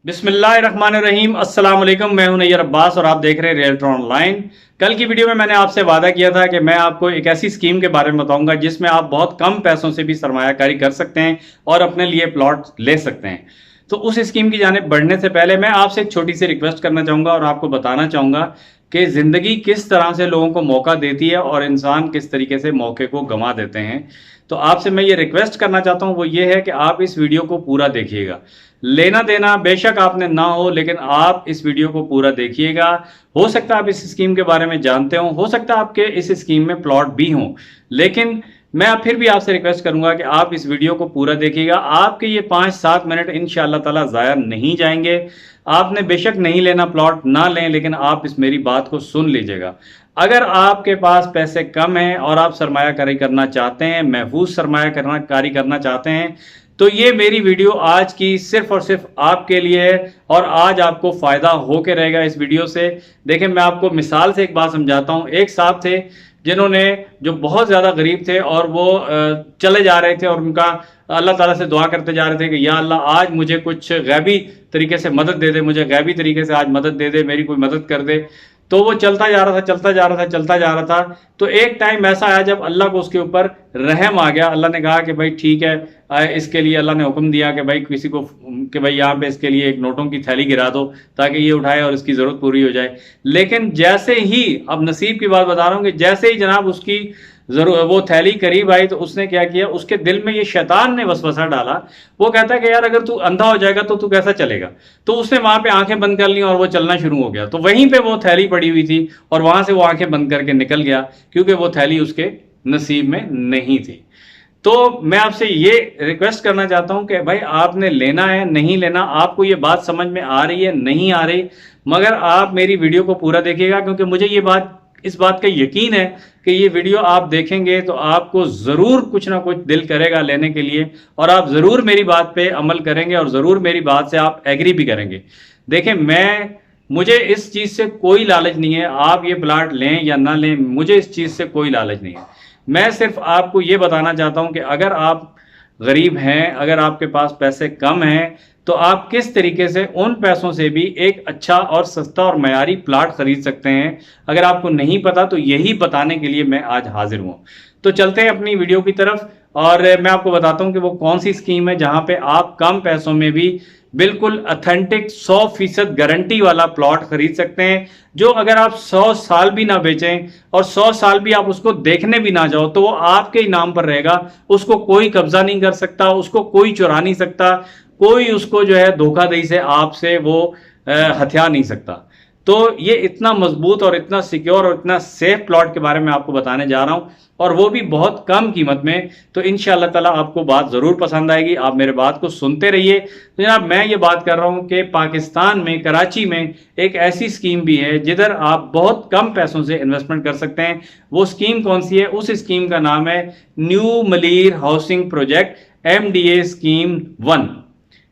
बिस्मिल्लाहिर्रहमानिर्रहीम। अस्सलाम वालेकुम। मैं हूं नैयर अब्बास और आप देख रहे हैं रियल्टर ऑनलाइन। कल की वीडियो में मैंने आपसे वादा किया था कि मैं आपको एक ऐसी स्कीम के बारे में बताऊंगा जिसमें आप बहुत कम पैसों से भी सरमायाकारी कर सकते हैं और अपने लिए प्लॉट ले सकते हैं। तो उस स्कीम की जानिब बढ़ने से पहले मैं आपसे एक छोटी सी रिक्वेस्ट करना चाहूंगा और आपको बताना चाहूंगा कि ज़िंदगी किस तरह से लोगों को मौका देती है और इंसान किस तरीके से मौके को गंवा देते हैं। तो आपसे मैं ये रिक्वेस्ट करना चाहता हूँ, वो ये है कि आप इस वीडियो को पूरा देखिएगा। लेना देना बेशक आपने ना हो, लेकिन आप इस वीडियो को पूरा देखिएगा। हो सकता है आप इस स्कीम के बारे में जानते हो सकता है आपके इस स्कीम में प्लॉट भी हों, लेकिन मैं फिर भी आपसे रिक्वेस्ट करूंगा कि आप इस वीडियो को पूरा देखिएगा। आपके ये 5-7 मिनट इंशाअल्लाह ताला ज़ाया नहीं जाएंगे। आपने बेशक नहीं लेना, प्लॉट ना लें, लेकिन आप इस मेरी बात को सुन लीजिएगा। अगर आपके पास पैसे कम हैं और आप सरमायाकारी करना चाहते हैं, महफूज सरमायाकारी करना चाहते हैं, तो ये मेरी वीडियो आज की सिर्फ और सिर्फ आपके लिए है और आज आपको फायदा होके रहेगा इस वीडियो से। देखिए, मैं आपको मिसाल से एक बात समझाता हूँ। एक साहब थे जिन्होंने, जो बहुत ज़्यादा गरीब थे और वो चले जा रहे थे और उनका अल्लाह ताला से दुआ करते जा रहे थे कि या अल्लाह आज मुझे कुछ गैबी तरीके से मदद दे दे, मुझे गैबी तरीके से आज मदद दे दे, मेरी कोई मदद कर दे। तो वो चलता जा रहा था, चलता जा रहा था, चलता जा रहा था। तो एक टाइम ऐसा आया जब अल्लाह को उसके ऊपर रहम आ गया। अल्लाह ने कहा कि भाई ठीक है, इसके लिए अल्लाह ने हुक्म दिया कि भाई किसी को, कि भाई यहाँ पे इसके लिए एक नोटों की थैली गिरा दो ताकि ये उठाए और इसकी ज़रूरत पूरी हो जाए। लेकिन जैसे ही, अब नसीब की बात बता रहा हूँ, कि जैसे ही जनाब उसकी जरूर वो थैली करीब आई तो उसने क्या किया, उसके दिल में ये शैतान ने वसवसा डाला। वो कहता है कि यार अगर तू अंधा हो जाएगा तो तू कैसा चलेगा। तो उसने वहां पे आंखें बंद कर ली और वो चलना शुरू हो गया। तो वहीं पे वो थैली पड़ी हुई थी और वहां से वो आंखें बंद करके निकल गया, क्योंकि वो थैली उसके नसीब में नहीं थी। तो मैं आपसे ये रिक्वेस्ट करना चाहता हूं कि भाई आपने लेना है, नहीं लेना, आपको ये बात समझ में आ रही है, नहीं आ रही, मगर आप मेरी वीडियो को पूरा देखिएगा, क्योंकि मुझे इस बात का यकीन है कि ये वीडियो आप देखेंगे तो आपको ज़रूर कुछ ना कुछ दिल करेगा लेने के लिए और आप ज़रूर मेरी बात पे अमल करेंगे और ज़रूर मेरी बात से आप एग्री भी करेंगे। देखें, मुझे इस चीज़ से कोई लालच नहीं है, आप ये प्लाट लें या ना लें, मुझे इस चीज़ से कोई लालच नहीं है। मैं सिर्फ आपको ये बताना चाहता हूँ कि अगर आप गरीब हैं, अगर आपके पास पैसे कम हैं, तो आप किस तरीके से उन पैसों से भी एक अच्छा और सस्ता और मयारी प्लाट खरीद सकते हैं। अगर आपको नहीं पता तो यही बताने के लिए मैं आज हाजिर हूँ। तो चलते हैं अपनी वीडियो की तरफ और मैं आपको बताता हूँ कि वो कौन सी स्कीम है जहां पे आप कम पैसों में भी बिल्कुल ऑथेंटिक 100% गारंटी वाला प्लॉट खरीद सकते हैं, जो अगर आप 100 साल भी ना बेचें और 100 साल भी आप उसको देखने भी ना जाओ तो वो आपके ही नाम पर रहेगा। उसको कोई कब्जा नहीं कर सकता, उसको कोई चुरा नहीं सकता, कोई उसको जो है धोखाधड़ी से आपसे वो हथिया नहीं सकता। तो ये इतना मजबूत और इतना सिक्योर और इतना सेफ प्लॉट के बारे में आपको बताने जा रहा हूं, और वो भी बहुत कम कीमत में। तो इंशाअल्लाह ताला आपको बात ज़रूर पसंद आएगी, आप मेरे बात को सुनते रहिए। तो जनाब, मैं ये बात कर रहा हूं कि पाकिस्तान में, कराची में एक ऐसी स्कीम भी है जिधर आप बहुत कम पैसों से इन्वेस्टमेंट कर सकते हैं। वो स्कीम कौन सी है? उस स्कीम का नाम है new Malir housing project, MDA scheme 1।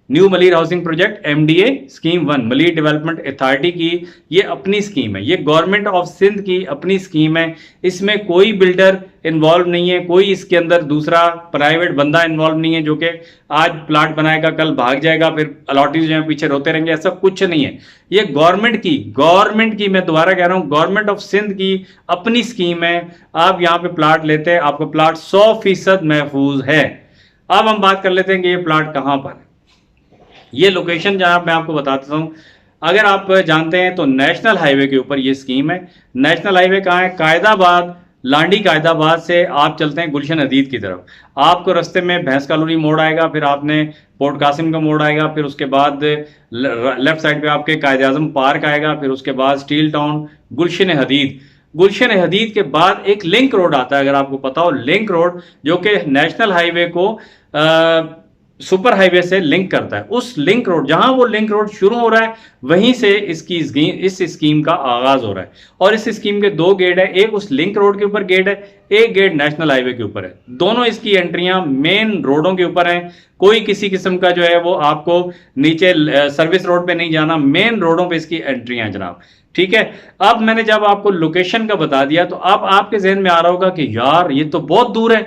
New Malir housing project MDA scheme 1 Malir development authority की ये अपनी स्कीम है। ये गवर्नमेंट ऑफ सिंध की अपनी स्कीम है। इसमें कोई बिल्डर इन्वॉल्व नहीं है, कोई इसके अंदर दूसरा प्राइवेट बंदा इन्वॉल्व नहीं है जो कि आज प्लाट बनाएगा कल भाग जाएगा, फिर अलॉटीज जो है पीछे रोते रहेंगे, ऐसा कुछ नहीं है। ये गवर्नमेंट की मैं दोबारा कह रहा हूं, गवर्नमेंट ऑफ सिंध की अपनी स्कीम है। आप यहाँ पे प्लाट लेते हैं, आपका प्लाट 100% महफूज है। अब हम बात कर लेते हैं कि ये प्लाट कहां पर है। ये लोकेशन जहां मैं आपको बता देता हूं, अगर आप जानते हैं तो नेशनल हाईवे के ऊपर ये स्कीम है। नेशनल हाईवे कहाँ है? कायदाबाद, लांडी कायदाबाद से आप चलते हैं गुलशन हदीद की तरफ। आपको रास्ते में भैंस कालोनी मोड़ आएगा, फिर आपने पोर्ट कासिम का मोड़ आएगा, फिर उसके बाद लेफ्ट साइड पे आपके कायद आजम पार्क आएगा, फिर उसके बाद स्टील टाउन, गुलशन हदीद के बाद एक लिंक रोड आता है, अगर आपको पता हो, लिंक रोड, जो कि नेशनल हाईवे को सुपर हाईवे से लिंक करता है। उस लिंक रोड, जहां वो लिंक रोड शुरू हो रहा है, वहीं से इस स्कीम का आगाज हो रहा है। और इस स्कीम के 2 गेट है, एक उस लिंक रोड के ऊपर गेट है, एक गेट नेशनल हाईवे के ऊपर है। दोनों इसकी एंट्रियां मेन रोडों के ऊपर हैं। कोई किसी किस्म का जो है वो आपको नीचे सर्विस रोड पे नहीं जाना, मेन रोडों पे इसकी एंट्रियां जनाब। ठीक है, अब मैंने जब आपको लोकेशन का बता दिया तो अब आपके जहन में आ रहा होगा कि यार ये तो बहुत दूर है।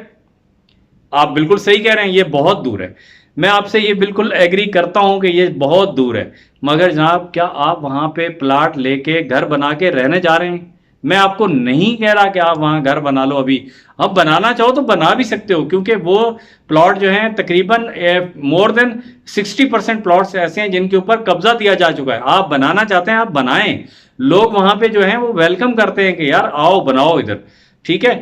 आप बिल्कुल सही कह रहे हैं, ये बहुत दूर है। मैं आपसे ये बिल्कुल एग्री करता हूं कि ये बहुत दूर है, मगर जनाब क्या आप वहां पे प्लाट लेके घर बना के रहने जा रहे हैं? मैं आपको नहीं कह रहा कि आप वहां घर बना लो अभी, अब बनाना चाहो तो बना भी सकते हो, क्योंकि वो प्लॉट जो हैं तकरीबन मोर देन 60% प्लॉट्स ऐसे हैं जिनके ऊपर कब्जा दिया जा चुका है। आप बनाना चाहते हैं आप बनाएं, लोग वहां पे जो हैं वो वेलकम करते हैं कि यार आओ बनाओ इधर, ठीक है।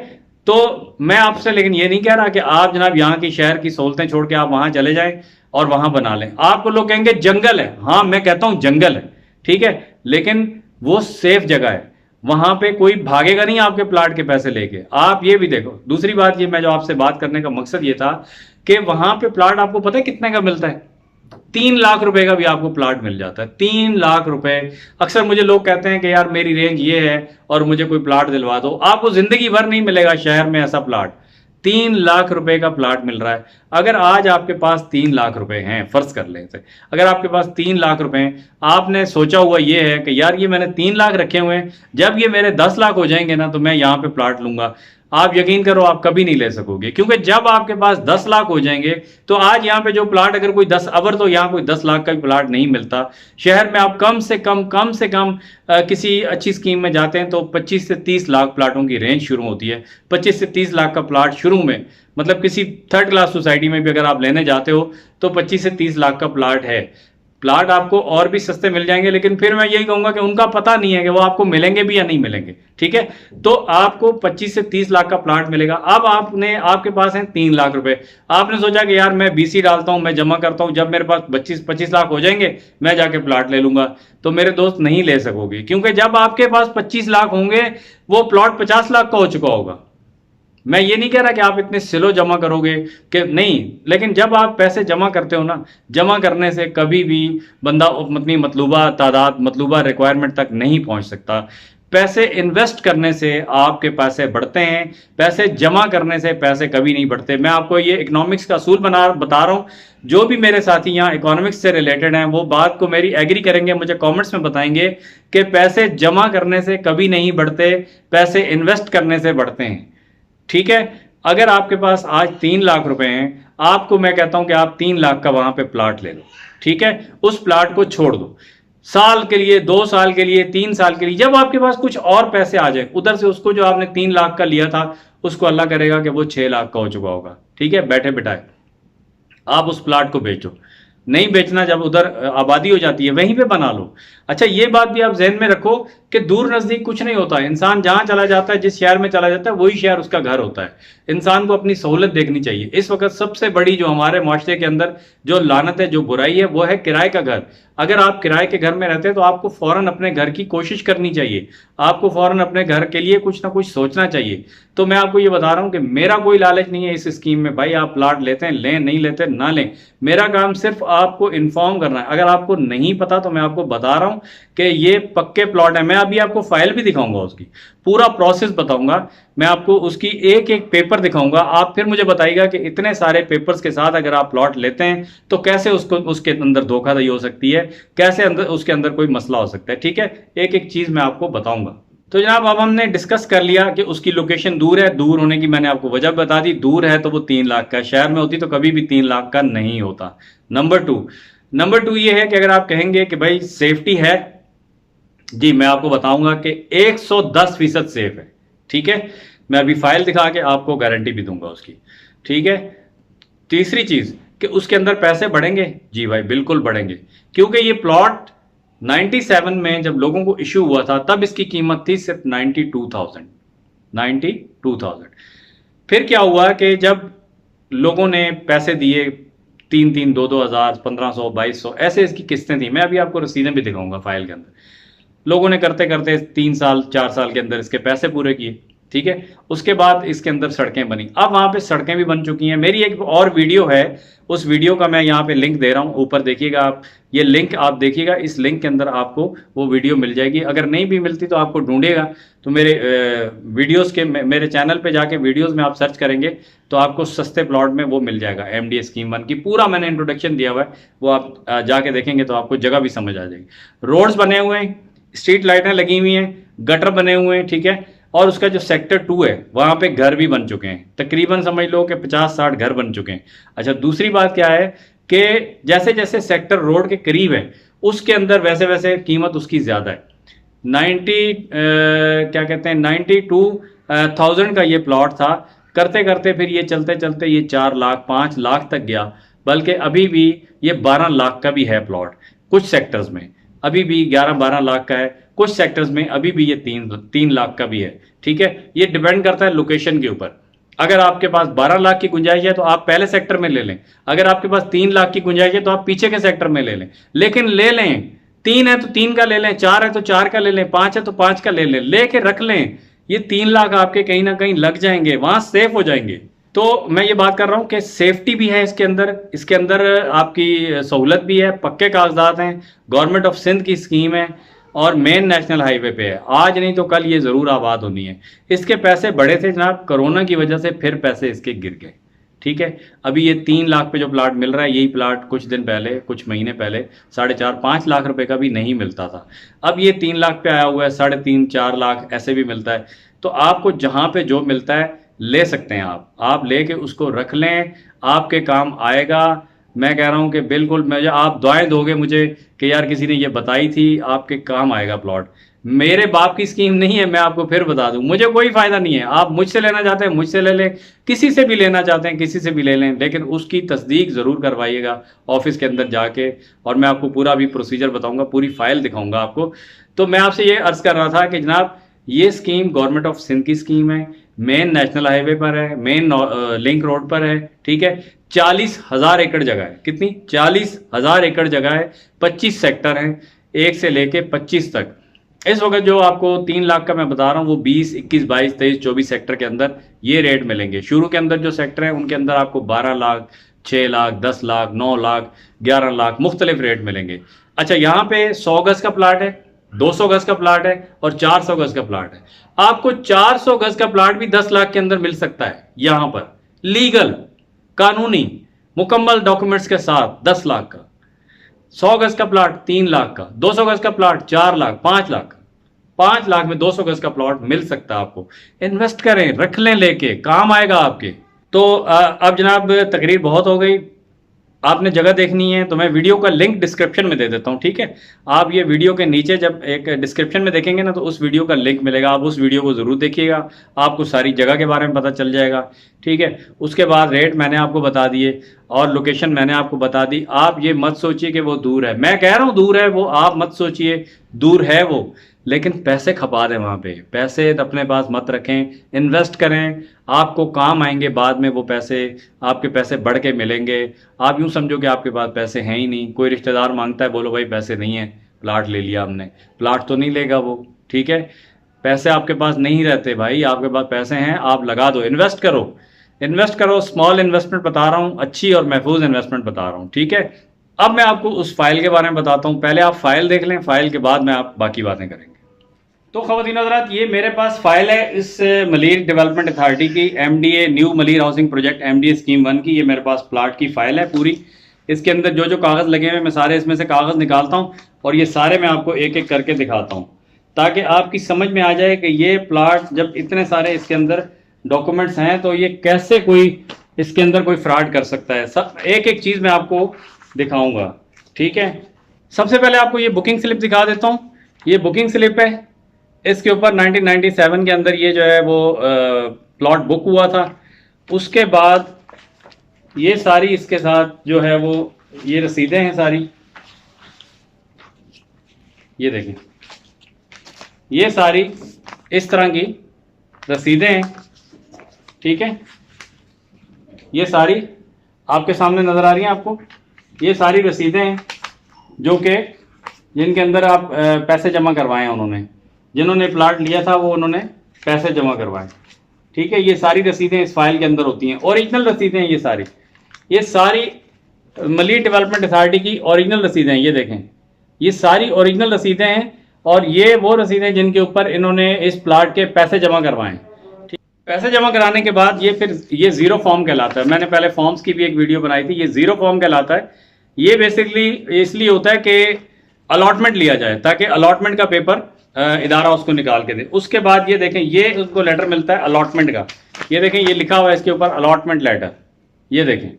तो मैं आपसे लेकिन ये नहीं कह रहा कि आप जनाब यहाँ की शहर की सहूलतें छोड़ के आप वहां चले जाएं और वहां बना लें। आपको लोग कहेंगे जंगल है, हाँ मैं कहता हूं जंगल है, ठीक है, लेकिन वो सेफ जगह है, वहां पे कोई भागेगा नहीं आपके प्लाट के पैसे लेके। आप ये भी देखो, दूसरी बात ये मैं जो आपसे बात करने का मकसद ये था कि वहां पे प्लाट आपको पता है कितने का मिलता है? 3 लाख रुपए का भी आपको प्लाट मिल जाता है, 3 लाख रुपए। अक्सर मुझे लोग कहते हैं कि यार मेरी रेंज ये है और मुझे कोई प्लाट दिलवा दो, आपको जिंदगी भर नहीं मिलेगा शहर में ऐसा प्लाट। 3 लाख रुपए का प्लाट मिल रहा है। अगर आज आपके पास 3 लाख रुपए हैं, फर्ज कर लेते, अगर आपके पास 3 लाख रुपए हैं, आपने सोचा हुआ ये है कि यार ये मैंने 3 लाख रखे हुए हैं, जब ये मेरे 10 लाख हो जाएंगे ना तो मैं यहां पे प्लाट लूंगा। आप यकीन करो आप कभी नहीं ले सकोगे, क्योंकि जब आपके पास 10 लाख हो जाएंगे तो आज यहाँ पे जो प्लाट अगर कोई 10 अवर तो यहाँ कोई 10 लाख का भी प्लाट नहीं मिलता। शहर में आप कम से कम किसी अच्छी स्कीम में जाते हैं तो 25 से 30 लाख प्लाटों की रेंज शुरू होती है। 25 से 30 लाख का प्लाट शुरू में, मतलब किसी थर्ड क्लास सोसाइटी में भी अगर आप लेने जाते हो तो 25 से 30 लाख का प्लाट है। प्लाट आपको और भी सस्ते मिल जाएंगे, लेकिन फिर मैं यही कहूंगा कि उनका पता नहीं है कि वो आपको मिलेंगे भी या नहीं मिलेंगे, ठीक है। तो आपको 25 से 30 लाख का प्लाट मिलेगा। अब आपके पास है 3 लाख रुपए, आपने सोचा कि यार मैं बीसी डालता हूं, मैं जमा करता हूं, जब मेरे पास 25 लाख हो जाएंगे मैं जाके प्लाट ले लूंगा। तो मेरे दोस्त नहीं ले सकोगे, क्योंकि जब आपके पास 25 लाख होंगे वो प्लॉट 50 लाख का हो चुका होगा। मैं ये नहीं कह रहा कि आप इतने स्लो जमा करोगे कि नहीं, लेकिन जब आप पैसे जमा करते हो ना, जमा करने से कभी भी बंदा अपनी मतलूबा तादाद, मतलूबा रिक्वायरमेंट तक नहीं पहुंच सकता। पैसे इन्वेस्ट करने से आपके पैसे बढ़ते हैं, पैसे जमा करने से पैसे कभी नहीं बढ़ते। मैं आपको ये इकोनॉमिक्स का असूल बता रहा हूं। जो भी मेरे साथी यहाँ इकोनॉमिक्स से रिलेटेड हैं वो बात को मेरी एग्री करेंगे, मुझे कमेंट्स में बताएंगे कि पैसे जमा करने से कभी नहीं बढ़ते, पैसे इन्वेस्ट करने से बढ़ते हैं, ठीक है। अगर आपके पास आज 3 लाख रुपए हैं, आपको मैं कहता हूं कि आप 3 लाख का वहां पे प्लाट ले लो, ठीक है। उस प्लाट को छोड़ दो साल के लिए, 2 साल के लिए, 3 साल के लिए, जब आपके पास कुछ और पैसे आ जाए उधर से, उसको जो आपने 3 लाख का लिया था उसको अल्लाह करेगा कि वो 6 लाख का हो चुका होगा, ठीक है। बैठे बिठाए आप उस प्लाट को बेचो, नहीं बेचना, जब उधर आबादी हो जाती है वहीं पे बना लो। अच्छा ये बात भी आप जहन में रखो कि दूर नजदीक कुछ नहीं होता है। इंसान जहां चला जाता है, जिस शहर में चला जाता है, वही शहर उसका घर होता है। इंसान को अपनी सहूलत देखनी चाहिए। इस वक्त सबसे बड़ी जो हमारे माशरे के अंदर जो लानत है, जो बुराई है, वो है किराए का घर। अगर आप किराए के घर में रहते हैं तो आपको फौरन अपने घर की कोशिश करनी चाहिए, आपको फौरन अपने घर के लिए कुछ ना कुछ सोचना चाहिए। तो मैं आपको ये बता रहा हूं कि मेरा कोई लालच नहीं है इस स्कीम में, भाई आप प्लाट लेते हैं लें, नहीं लेते ना लें। मेरा काम सिर्फ आपको इन्फॉर्म करना है। अगर आपको नहीं पता तो मैं आपको बता रहा हूं कि ये पक्के प्लॉट है। मैं अभी आपको फाइल भी दिखाऊंगा, उसकी पूरा प्रोसेस बताऊंगा, मैं आपको उसकी एक एक पेपर दिखाऊंगा। आप फिर मुझे बताइएगा कि इतने सारे पेपर्स के साथ अगर आप प्लॉट लेते हैं तो कैसे उसके अंदर धोखाधड़ी हो सकती है, कैसे उसके अंदर कोई मसला हो सकता है, ठीक है। एक एक चीज मैं आपको बताऊंगा। तो जनाब अब हमने डिस्कस कर लिया कि उसकी लोकेशन दूर है, दूर होने की मैंने आपको वजह बता दी। दूर है तो वो 3 लाख का, शहर में होती तो कभी भी 3 लाख का नहीं होता। नंबर टू ये है कि अगर आप कहेंगे कि भाई सेफ्टी है, जी मैं आपको बताऊंगा कि 110% सेफ है, ठीक है। मैं अभी फाइल दिखा के आपको गारंटी भी दूंगा उसकी, ठीक है। तीसरी चीज कि उसके अंदर पैसे बढ़ेंगे, जी भाई बिल्कुल बढ़ेंगे, क्योंकि ये प्लॉट 97 में जब लोगों को इश्यू हुआ था तब इसकी कीमत थी सिर्फ 92,000। फिर क्या हुआ कि जब लोगों ने पैसे दिए 3-3, 2-2 हज़ार, 1500, 2200 ऐसे इसकी किस्तें थी। मैं अभी आपको रसीदें भी दिखाऊंगा फाइल के अंदर। लोगों ने करते करते 3 साल 4 साल के अंदर इसके पैसे पूरे किए, ठीक है। उसके बाद इसके अंदर सड़कें बनी, अब वहां पे सड़कें भी बन चुकी हैं। मेरी एक और वीडियो है, उस वीडियो का मैं यहाँ पे लिंक दे रहा हूँ, ऊपर देखिएगा आप, ये लिंक आप देखिएगा, इस लिंक के अंदर आपको वो वीडियो मिल जाएगी। अगर नहीं भी मिलती तो आपको ढूंढेगा तो मेरे वीडियोस के मेरे चैनल पे जाके वीडियोस में आप सर्च करेंगे तो आपको सस्ते प्लॉट में वो मिल जाएगा। MDA स्कीम 1 की पूरा मैंने इंट्रोडक्शन दिया हुआ है, वो आप जाके देखेंगे तो आपको जगह भी समझ आ जाएगी। रोड्स बने हुए हैं, स्ट्रीट लाइटें लगी हुई हैं, गटर बने हुए हैं, ठीक है। और उसका जो सेक्टर 2 है वहां पे घर भी बन चुके हैं, तकरीबन समझ लो कि 50-60 घर बन चुके हैं। अच्छा दूसरी बात क्या है कि जैसे जैसे सेक्टर रोड के करीब है उसके अंदर वैसे वैसे कीमत उसकी ज़्यादा है। 92,000 का ये प्लॉट था, करते करते फिर ये चलते चलते ये 4 लाख 5 लाख तक गया, बल्कि अभी भी ये 12 लाख का भी है प्लॉट कुछ सेक्टर्स में, अभी भी 11-12 लाख का है, कुछ सेक्टर्स में अभी भी ये 3 लाख का भी है। ठीक है, ये डिपेंड करता है लोकेशन के ऊपर। अगर आपके पास 12 लाख की गुंजाइश है तो आप पहले सेक्टर में ले लें, अगर आपके पास 3 लाख की गुंजाइश है तो आप पीछे के सेक्टर में ले लें, लेकिन ले लें। 3 है तो 3 का ले लें, 4 है तो 4 का ले लें, 5 है तो 5 का ले लें, लेके रख लें। ये 3 लाख आपके कहीं ना कहीं लग जाएंगे, वहां सेफ हो जाएंगे। तो मैं ये बात कर रहा हूं कि सेफ्टी भी है इसके अंदर आपकी सहूलत भी है, पक्के कागजात हैं, गवर्नमेंट ऑफ सिंध की स्कीम है और मेन नेशनल हाईवे पे है। आज नहीं तो कल ये ज़रूर आबाद होनी है। इसके पैसे बढ़े थे जनाब, कोरोना की वजह से फिर पैसे इसके गिर गए। ठीक है, अभी ये 3 लाख पे जो प्लाट मिल रहा है, यही प्लाट कुछ दिन पहले, कुछ महीने पहले 4.5-5 लाख रुपए का भी नहीं मिलता था। अब ये 3 लाख पे आया हुआ है, 3.5-4 लाख ऐसे भी मिलता है। तो आपको जहाँ पे जो मिलता है ले सकते हैं आप लेके उसको रख लें, आपके काम आएगा। मैं कह रहा हूं कि बिल्कुल, मुझे आप दुआएं दोगे मुझे कि यार किसी ने ये बताई थी, आपके काम आएगा प्लॉट। मेरे बाप की स्कीम नहीं है, मैं आपको फिर बता दूं, मुझे कोई फायदा नहीं है। आप मुझसे लेना चाहते हैं मुझसे ले लें, किसी से भी लेना चाहते हैं किसी से भी ले लें, लेकिन उसकी तस्दीक ज़रूर करवाइएगा ऑफिस के अंदर जाके, और मैं आपको पूरा भी प्रोसीजर बताऊंगा, पूरी फाइल दिखाऊंगा आपको। तो मैं आपसे ये अर्ज़ कर रहा था कि जनाब ये स्कीम गवर्नमेंट ऑफ सिंध की स्कीम है, मेन नेशनल हाईवे पर है, मेन लिंक रोड पर है। ठीक है, 40,000 एकड़ जगह है। कितनी? 40,000 एकड़ जगह है, 25 सेक्टर हैं, 1 से लेके 25 तक। इस वक्त जो आपको 3 लाख का मैं बता रहा हूँ वो 20, 21, 22, 23, 24 सेक्टर के अंदर ये रेट मिलेंगे। शुरू के अंदर जो सेक्टर हैं उनके अंदर आपको 12 लाख, 6 लाख, 10 लाख, 9 लाख, 11 लाख मुख्तलिफ रेट मिलेंगे। अच्छा, यहाँ पे 100 गज का प्लाट है, 200 गज का प्लाट है और 400 गज का प्लाट है। आपको 400 गज का प्लाट भी 10 लाख के अंदर मिल सकता है, यहां पर लीगल, कानूनी, मुकम्मल डॉक्यूमेंट्स के साथ 10 लाख का। 100 गज का प्लाट 3 लाख का, 200 गज का प्लाट 4 लाख, 5 लाख का। 5 लाख में 200 गज का प्लॉट मिल सकता है आपको। इन्वेस्ट करें, रख लें, लेके काम आएगा आपके। तो अब जनाब तकरीर बहुत हो गई, आपने जगह देखनी है तो मैं वीडियो का लिंक डिस्क्रिप्शन में दे देता हूं। ठीक है, आप ये वीडियो के नीचे जब एक डिस्क्रिप्शन में देखेंगे ना तो उस वीडियो का लिंक मिलेगा, आप उस वीडियो को ज़रूर देखिएगा, आपको सारी जगह के बारे में पता चल जाएगा। ठीक है, उसके बाद रेट मैंने आपको बता दिए और लोकेशन मैंने आपको बता दी। आप ये मत सोचिए कि वो दूर है, मैं कह रहा हूँ दूर है वो, आप मत सोचिए दूर है वो, लेकिन पैसे खपा दें वहाँ पे। पैसे अपने पास मत रखें, इन्वेस्ट करें, आपको काम आएंगे बाद में वो पैसे, आपके पैसे बढ़ के मिलेंगे। आप यूँ समझो कि आपके पास पैसे हैं ही नहीं, कोई रिश्तेदार मांगता है, बोलो भाई पैसे नहीं है, प्लाट ले लिया हमने, प्लाट तो नहीं लेगा वो। ठीक है, पैसे आपके पास नहीं रहते भाई, आपके पास पैसे हैं, आप लगा दो, इन्वेस्ट करो, इन्वेस्ट करो। स्मॉल इन्वेस्टमेंट बता रहा हूँ, अच्छी और महफूज इन्वेस्टमेंट बता रहा हूँ। ठीक है, अब मैं आपको उस फाइल के बारे में बताता हूँ, पहले आप फाइल देख लें, फाइल के बाद में आप बाकी बातें करेंगे। तो ख़वातीन हज़रात, ये मेरे पास फाइल है इस मलीर डेवलपमेंट अथॉरिटी की, MDA new Malir housing project MDA scheme 1 की। ये मेरे पास प्लाट की फाइल है पूरी। इसके अंदर जो जो कागज़ लगे हुए मैं सारे इसमें से कागज़ निकालता हूँ और ये सारे मैं आपको एक एक करके दिखाता हूँ ताकि आपकी समझ में आ जाए कि ये प्लाट जब इतने सारे इसके अंदर डॉक्यूमेंट्स हैं तो ये कैसे कोई इसके अंदर कोई फ्रॉड कर सकता है। सब एक एक चीज़ मैं आपको दिखाऊँगा। ठीक है, सबसे पहले आपको ये बुकिंग स्लिप दिखा देता हूँ। ये बुकिंग स्लिप है, इसके ऊपर 1997 के अंदर ये जो है वो प्लॉट बुक हुआ था। उसके बाद ये सारी इसके साथ जो है वो ये रसीदें हैं सारी, ये देखें, ये सारी इस तरह की रसीदें हैं। ठीक है, ये सारी आपके सामने नज़र आ रही हैं आपको, ये सारी रसीदें हैं जो कि जिनके अंदर आप पैसे जमा करवाए हैं उन्होंने, जिन्होंने प्लाट लिया था वो उन्होंने पैसे जमा करवाए। ठीक है, ये सारी रसीदें इस फाइल के अंदर होती हैं, ओरिजिनल रसीदें हैं ये सारी मलीर डेवलपमेंट अथॉरिटी की ओरिजिनल रसीदें हैं। ये देखें, ये सारी ओरिजिनल रसीदें हैं और ये वो रसीदें जिनके ऊपर इन्होंने इस प्लाट के पैसे जमा करवाएं। ठीक, पैसे जमा कराने के बाद ये फिर ये ज़ीरो फॉर्म कहलाता है। मैंने पहले फॉर्म्स की भी एक वीडियो बनाई थी, ये ज़ीरो फॉर्म कहलाता है। ये बेसिकली इसलिए होता है कि अलॉटमेंट लिया जाए ताकि अलॉटमेंट का पेपर इदारा उसको निकाल के दे। उसके बाद ये देखें, ये उसको लेटर मिलता है अलॉटमेंट का। ये देखें, ये लिखा हुआ है इसके ऊपर अलॉटमेंट लेटर। ये देखें,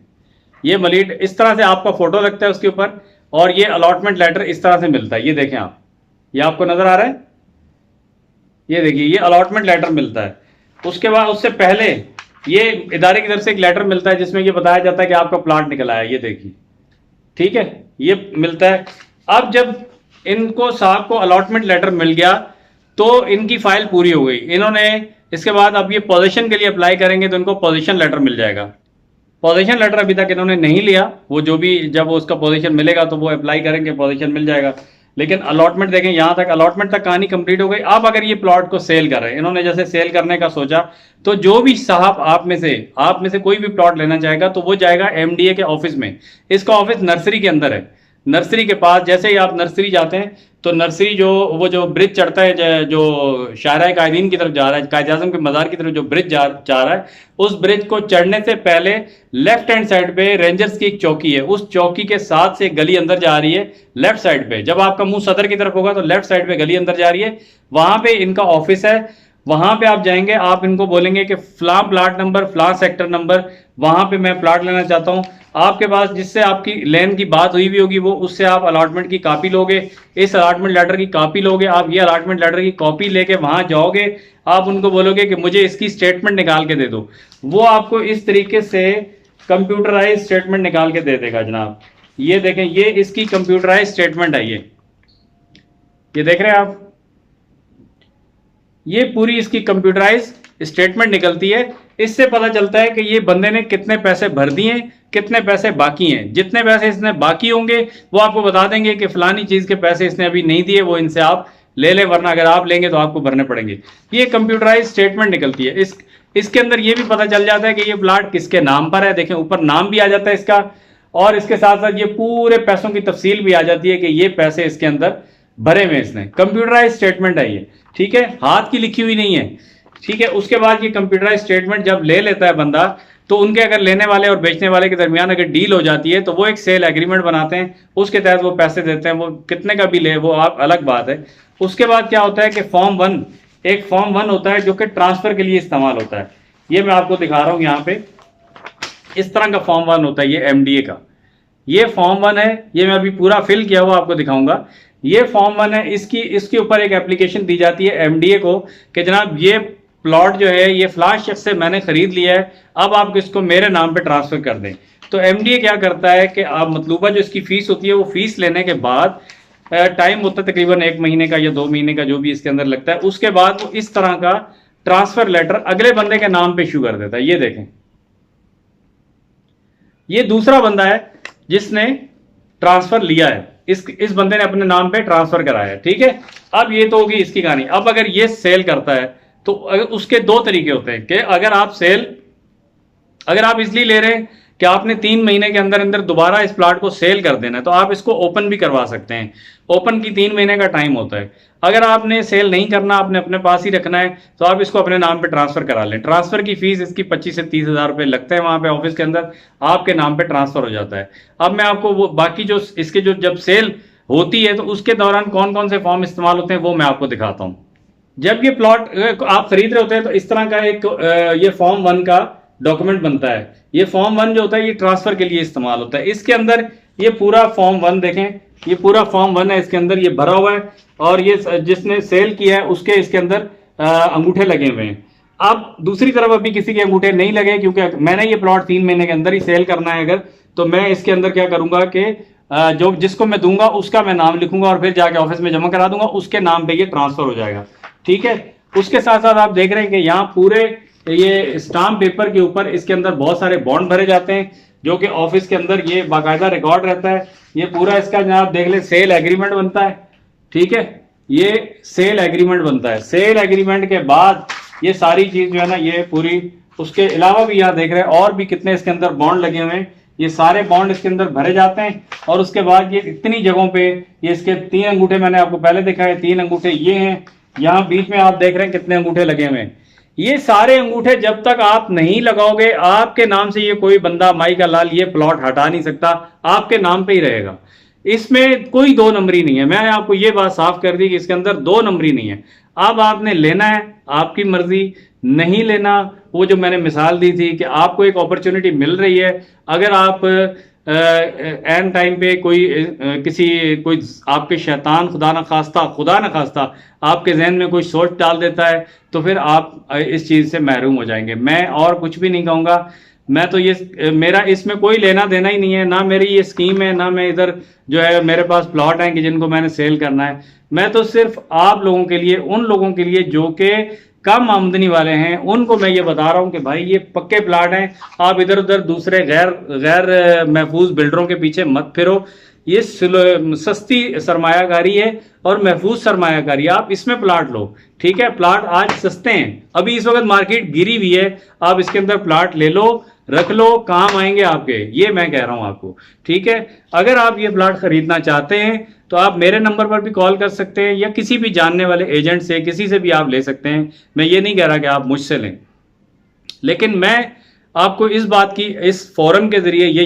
ये मलीड इस तरह से आपका फोटो लगता है उसके ऊपर, और ये अलॉटमेंट लेटर इस तरह से मिलता है। ये देखें आप, ये आपको नजर आ रहा है, ये देखिए ये अलॉटमेंट लेटर मिलता है। उसके बाद उससे पहले ये इदारे की तरफ से एक लेटर मिलता है जिसमें ये बताया जाता है कि आपका प्लाट निकल आया, ये देखिए, ठीक है, ये मिलता है। अब जब इनको साहब को अलॉटमेंट लेटर मिल गया तो इनकी फाइल पूरी हो गई। इन्होंने इसके बाद अब ये पोजीशन के लिए अप्लाई करेंगे तो इनको पोजीशन लेटर मिल जाएगा। पोजीशन लेटर अभी तक इन्होंने नहीं लिया, वो जो भी जब उसका पोजीशन मिलेगा तो वो अप्लाई करेंगे, पोजीशन मिल जाएगा। लेकिन अलॉटमेंट देखें, यहां तक अलॉटमेंट तक कहानी कंप्लीट हो गई। अब अगर ये प्लॉट को सेल कर रहे हैं, इन्होंने जैसे सेल करने का सोचा, तो जो भी साहब आप में से कोई भी प्लॉट लेना चाहेगा तो वो जाएगा एमडीए के ऑफिस में। इसका ऑफिस नर्सरी के अंदर है, नर्सरी के पास। जैसे ही आप नर्सरी जाते हैं तो नर्सरी जो ब्रिज चढ़ता है, जो शाहराह कायदीन की तरफ जा रहा है, कायद आज़म के मज़ार की तरफ जो ब्रिज जा रहा है, उस ब्रिज को चढ़ने से पहले लेफ्ट हैंड साइड पे रेंजर्स की एक चौकी है। उस चौकी के साथ से गली अंदर जा रही है लेफ्ट साइड पे। जब आपका मुंह सदर की तरफ होगा तो लेफ्ट साइड पे गली अंदर जा रही है, वहां पे इनका ऑफिस है। वहां पे आप जाएंगे, आप इनको बोलेंगे कि फलां प्लाट नंबर, फलां सेक्टर नंबर, वहां पे मैं प्लाट लेना चाहता हूं। आपके पास जिससे आपकी लैंड की बात हुई भी होगी, वो उससे आप अलॉटमेंट की कॉपी लोगे, इस अलॉटमेंट लेटर की कॉपी लोगे। आप ये अलॉटमेंट लेटर की कॉपी लेके वहां जाओगे, आप उनको बोलोगे कि मुझे इसकी स्टेटमेंट निकाल के दे दो। वो आपको इस तरीके से कंप्यूटराइज स्टेटमेंट निकाल के दे देगा जनाब। ये देखें, ये इसकी कंप्यूटराइज स्टेटमेंट है। ये देख रहे हैं आप, ये पूरी इसकी कंप्यूटराइज स्टेटमेंट निकलती है। इससे पता चलता है कि ये बंदे ने कितने पैसे भर दिए, कितने पैसे बाकी हैं। जितने पैसे इसने बाकी होंगे वो आपको बता देंगे कि फलानी चीज के पैसे इसने अभी नहीं दिए, वो इनसे आप ले लें, वरना अगर आप लेंगे तो आपको भरने पड़ेंगे। ये कंप्यूटराइज स्टेटमेंट निकलती है। इसके अंदर ये भी पता चल जाता है कि ये प्लाट किसके नाम पर है। देखें, ऊपर नाम भी आ जाता है इसका, और इसके साथ साथ ये पूरे पैसों की तफसील भी आ जाती है कि ये पैसे इसके अंदर भरे हुए इसने। कंप्यूटराइज स्टेटमेंट है ये, ठीक है, हाथ की लिखी हुई नहीं है, ठीक है। उसके बाद ये कंप्यूटराइज स्टेटमेंट जब ले लेता है बंदा, तो उनके अगर लेने वाले और बेचने वाले के दरमियान अगर डील हो जाती है तो वो एक सेल एग्रीमेंट बनाते हैं, उसके तहत वो पैसे देते हैं। वो कितने का भी ले, वो आप अलग बात है। उसके बाद क्या होता है कि फॉर्म 1, एक फॉर्म 1 होता है जो कि ट्रांसफर के लिए इस्तेमाल होता है। ये मैं आपको दिखा रहा हूं यहाँ पे, इस तरह का फॉर्म 1 होता है ये एमडीए का। ये फॉर्म 1 है, ये मैं अभी पूरा फिल किया हुआ आपको दिखाऊंगा। ये फॉर्म 1 है, इसके ऊपर एक एप्लीकेशन दी जाती है एमडीए को कि जनाब ये प्लॉट जो है ये फलां शख्स से मैंने खरीद लिया है, अब आप इसको मेरे नाम पे ट्रांसफर कर दें। तो एमडीए क्या करता है कि आप मतलूबा जो इसकी फीस होती है, वो फीस लेने के बाद टाइम होता है तकरीबन 1 महीने का या 2 महीने का, जो भी इसके अंदर लगता है। उसके बाद वो इस तरह का ट्रांसफर लेटर अगले बंदे के नाम पे इशू कर देता है। ये देखें, ये दूसरा बंदा है जिसने ट्रांसफर लिया है, इस बंदे ने अपने नाम पे ट्रांसफर कराया है, ठीक है। अब ये तो होगी इसकी कहानी। अब अगर ये सेल करता है तो उसके 2 तरीके होते हैं कि अगर आप इसलिए ले रहे हैं कि आपने 3 महीने के अंदर अंदर दोबारा इस प्लाट को सेल कर देना है, तो आप इसको ओपन भी करवा सकते हैं। ओपन की 3 महीने का टाइम होता है। अगर आपने सेल नहीं करना, आपने अपने पास ही रखना है, तो आप इसको अपने नाम पे ट्रांसफर करा लें। ट्रांसफर की फीस इसकी 25 से 30 हज़ार रुपये लगते हैं वहां पे ऑफिस के अंदर, आपके नाम पे ट्रांसफर हो जाता है। अब मैं आपको वो बाकी जो इसके जो जब सेल होती है तो उसके दौरान कौन कौन से फॉर्म इस्तेमाल होते हैं वो मैं आपको दिखाता हूं। जब ये प्लॉट आप खरीद रहे होते हैं तो इस तरह का एक ये फॉर्म 1 का डॉक्यूमेंट बनता है। ये फॉर्म 1 जो होता है ये ट्रांसफर के लिए इस्तेमाल होता है। इसके अंदर ये पूरा फॉर्म 1 देखें, ये पूरा फॉर्म 1 है, इसके अंदर ये भरा हुआ है, और ये जिसने सेल किया है उसके इसके अंदर अंगूठे लगे हुए हैं। अब दूसरी तरफ अभी किसी के अंगूठे नहीं लगे, क्योंकि मैंने ये प्लॉट 3 महीने के अंदर ही सेल करना है अगर, तो मैं इसके अंदर क्या करूंगा कि जो जिसको मैं दूंगा उसका मैं नाम लिखूंगा और फिर जाके ऑफिस में जमा करा दूंगा, उसके नाम पे ये ट्रांसफर हो जाएगा, ठीक है। उसके साथ साथ आप देख रहे हैं कि यहाँ पूरे ये स्टाम्प पेपर के ऊपर इसके अंदर बहुत सारे बॉन्ड भरे जाते हैं, जो कि ऑफिस के अंदर ये बाकायदा रिकॉर्ड रहता है। ये पूरा इसका जनाब देख ले सेल एग्रीमेंट बनता है, ठीक है। ये सेल एग्रीमेंट बनता है। सेल एग्रीमेंट के बाद ये सारी चीज जो है ना ये पूरी, उसके अलावा भी यहाँ देख रहे हैं और भी कितने इसके अंदर बॉन्ड लगे हुए हैं। ये सारे बॉन्ड इसके अंदर भरे जाते हैं, और उसके बाद ये इतनी जगहों पे ये इसके 3 अंगूठे मैंने आपको पहले दिखाए, 3 अंगूठे ये हैं। यहाँ बीच में आप देख रहे हैं कितने अंगूठे लगे हुए हैं। ये सारे अंगूठे जब तक आप नहीं लगाओगे, आपके नाम से ये कोई बंदा माई का लाल ये प्लॉट हटा नहीं सकता, आपके नाम पे ही रहेगा। इसमें कोई 2 नंबरी नहीं है। मैंने आपको ये बात साफ कर दी कि इसके अंदर 2 नंबरी नहीं है। अब आपने लेना है, आपकी मर्जी, नहीं लेना वो जो मैंने मिसाल दी थी कि आपको एक अपॉर्चुनिटी मिल रही है, अगर आप एन टाइम पे कोई आपके शैतान खुदा न खास्ता आपके जहन में कोई सोच डाल देता है, तो फिर आप इस चीज़ से महरूम हो जाएंगे। मैं और कुछ भी नहीं कहूँगा। मैं तो ये, मेरा इसमें कोई लेना देना ही नहीं है, ना मेरी ये स्कीम है, ना मैं इधर जो है मेरे पास प्लॉट हैं कि जिनको मैंने सेल करना है। मैं तो सिर्फ आप लोगों के लिए, उन लोगों के लिए जो कि कम आमदनी वाले हैं, उनको मैं ये बता रहा हूं कि भाई ये पक्के प्लाट हैं, आप इधर उधर दूसरे गैर महफूज बिल्डरों के पीछे मत फिरो। ये सस्ती सरमायाकारी है और महफूज सरमायाकारी, आप इसमें प्लाट लो। ठीक है, प्लाट आज सस्ते हैं, अभी इस वक्त मार्केट गिरी हुई है, आप इसके अंदर प्लाट ले लो, रख लो, काम आएंगे आपके, ये मैं कह रहा हूं आपको। ठीक है, अगर आप ये प्लाट खरीदना चाहते हैं तो आप मेरे नंबर पर भी कॉल कर सकते हैं, या किसी भी जानने वाले एजेंट से, किसी से भी आप ले सकते हैं। मैं ये नहीं कह रहा कि आप मुझसे लें, लेकिन मैं आपको इस बात की, इस फोरम के जरिए ये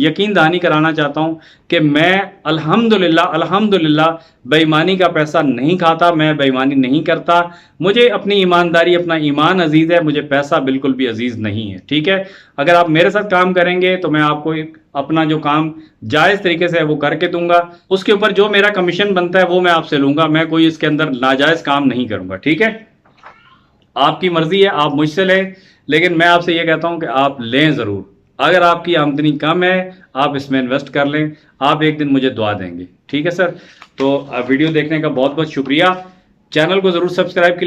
यकीन दहानी कराना चाहता हूं कि मैं अल्हम्दुलिल्लाह बेईमानी का पैसा नहीं खाता, मैं बेईमानी नहीं करता। मुझे अपनी ईमानदारी, अपना ईमान अजीज़ है, मुझे पैसा बिल्कुल भी अजीज़ नहीं है। ठीक है, अगर आप मेरे साथ काम करेंगे तो मैं आपको अपना जो काम जायज़ तरीके से है वो करके दूंगा, उसके ऊपर जो मेरा कमीशन बनता है वो मैं आपसे लूंगा, मैं कोई इसके अंदर नाजायज़ काम नहीं करूंगा। ठीक है, आपकी मर्जी है, आप मुझसे लें, लेकिन मैं आपसे ये कहता हूं कि आप लें ज़रूर। अगर आपकी आमदनी कम है, आप इसमें इन्वेस्ट कर लें, आप एक दिन मुझे दुआ देंगे। ठीक है सर, तो वीडियो देखने का बहुत बहुत शुक्रिया। चैनल को ज़रूर सब्सक्राइब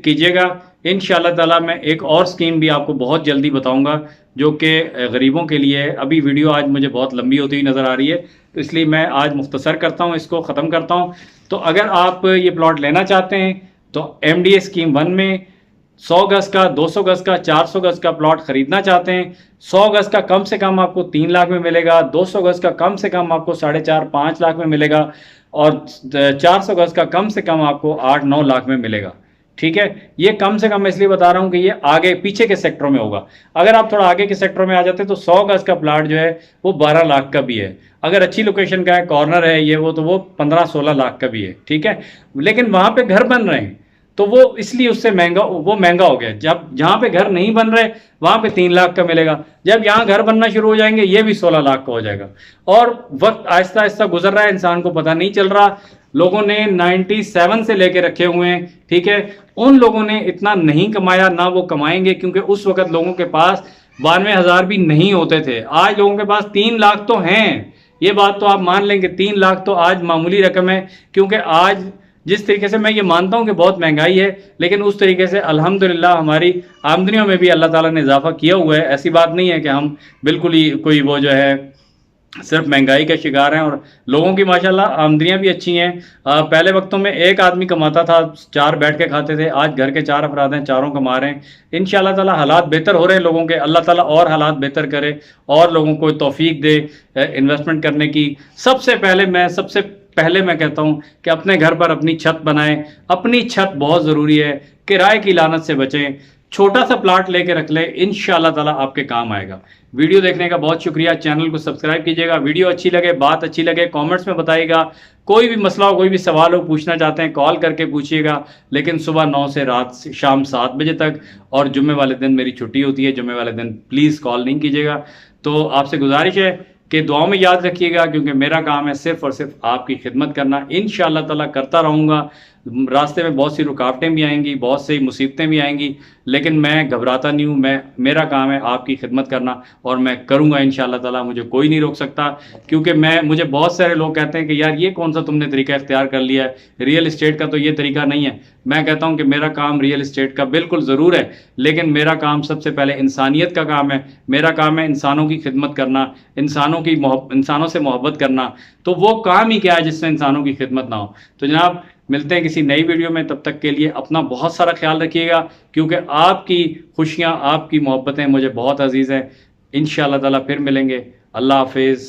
कीजिएगा। इंशाअल्लाह ताला मैं एक और स्कीम भी आपको बहुत जल्दी बताऊंगा जो कि गरीबों के लिए है। अभी वीडियो आज मुझे बहुत लंबी होती हुई नज़र आ रही है, तो इसलिए मैं आज मुख्तसर करता हूँ, इसको ख़त्म करता हूँ। तो अगर आप ये प्लॉट लेना चाहते हैं तो MDA स्कीम 1 में 100 गज का, 200 गज का, 400 गज का प्लॉट खरीदना चाहते हैं, 100 गज का कम से कम आपको 3 लाख में मिलेगा, 200 गज का कम से कम आपको 4.5-5 लाख में मिलेगा, और 400 गज का कम से कम आपको 8-9 लाख में मिलेगा। ठीक है, ये कम से कम इसलिए बता रहा हूं कि ये आगे पीछे के सेक्टरों में होगा। अगर आप थोड़ा आगे के सेक्टरों में आ जाते हैं तो 100 गज का प्लाट जो है वो 12 लाख का भी है, अगर अच्छी लोकेशन का है, कॉर्नर है ये वो, तो वो 15-16 लाख का भी है। ठीक है, लेकिन वहां पे घर बन रहे हैं तो वो इसलिए उससे महंगा हो गया। जब जहां पे घर नहीं बन रहे वहां पे 3 लाख का मिलेगा, जब यहां घर बनना शुरू हो जाएंगे ये भी 16 लाख का हो जाएगा। और वक्त आहिस्ता आहिस्ता गुजर रहा है, इंसान को पता नहीं चल रहा। लोगों ने 97 से लेके रखे हुए हैं। ठीक है, उन लोगों ने इतना नहीं कमाया, ना वो कमाएंगे, क्योंकि उस वक्त लोगों के पास 92,000 भी नहीं होते थे। आज लोगों के पास 3 लाख तो हैं, ये बात तो आप मान लेंगे। 3 लाख तो आज मामूली रकम है, क्योंकि आज जिस तरीके से मैं ये मानता हूं कि बहुत महंगाई है, लेकिन उस तरीके से अल्हम्दुलिल्लाह हमारी आमदनियों में भी अल्लाह ताला ने इजाफा किया हुआ है। ऐसी बात नहीं है कि हम बिल्कुल ही कोई वो जो है सिर्फ महंगाई का शिकार हैं, और लोगों की माशाल्लाह आमदनियां भी अच्छी हैं। पहले वक्तों में एक आदमी कमाता था, 4 बैठ के खाते थे, आज घर के 4 अफराद हैं, चारों कमा रहे हैं। इंशाअल्लाह ताला हालात बेहतर हो रहे हैं लोगों के, अल्लाह ताला और हालात बेहतर करे और लोगों को तौफीक दे इन्वेस्टमेंट करने की। सबसे पहले मैं कहता हूं कि अपने घर पर अपनी छत बनाएं। अपनी छत बहुत ज़रूरी है, किराए की लानत से बचें, छोटा सा प्लाट लेके रख ले, इंशाअल्लाह ताला आपके काम आएगा। वीडियो देखने का बहुत शुक्रिया, चैनल को सब्सक्राइब कीजिएगा। वीडियो अच्छी लगे, बात अच्छी लगे, कमेंट्स में बताइएगा। कोई भी मसला हो, कोई भी सवाल हो, पूछना चाहते हैं कॉल करके पूछिएगा, लेकिन सुबह 9 से शाम 7 बजे तक, और जुम्मे वाले दिन मेरी छुट्टी होती है, जुम्मे वाले दिन प्लीज़ कॉल नहीं कीजिएगा। तो आपसे गुजारिश है कि दुआओं में याद रखिएगा, क्योंकि मेरा काम है सिर्फ और सिर्फ आपकी खिदमत करना। इंशाअल्लाह ताला करता रहूँगा। रास्ते में बहुत सी रुकावटें भी आएंगी, बहुत सी मुसीबतें भी आएंगी, लेकिन मैं घबराता नहीं हूँ। मेरा काम है आपकी खिदमत करना, और मैं करूँगा इंशाअल्लाह ताला। मुझे कोई नहीं रोक सकता, क्योंकि मुझे बहुत सारे लोग कहते हैं कि यार ये कौन सा तुमने तरीका इख्तियार कर लिया है, रियल इस्टेट का तो ये तरीका नहीं है। मैं कहता हूँ कि मेरा काम रियल इस्टेट का बिल्कुल ज़रूर है, लेकिन मेरा काम सबसे पहले इंसानियत का काम है। मेरा काम है इंसानों की खिदमत करना, इंसानों से मोहब्बत करना। तो वो काम ही क्या है जिसमें इंसानों की खिदमत ना हो। तो जनाब, मिलते हैं किसी नई वीडियो में, तब तक के लिए अपना बहुत सारा ख्याल रखिएगा, क्योंकि आपकी खुशियाँ, आपकी मोहब्बतें मुझे बहुत अजीज़ हैं। इंशाअल्लाह ताला फिर मिलेंगे। अल्लाह हाफिज़।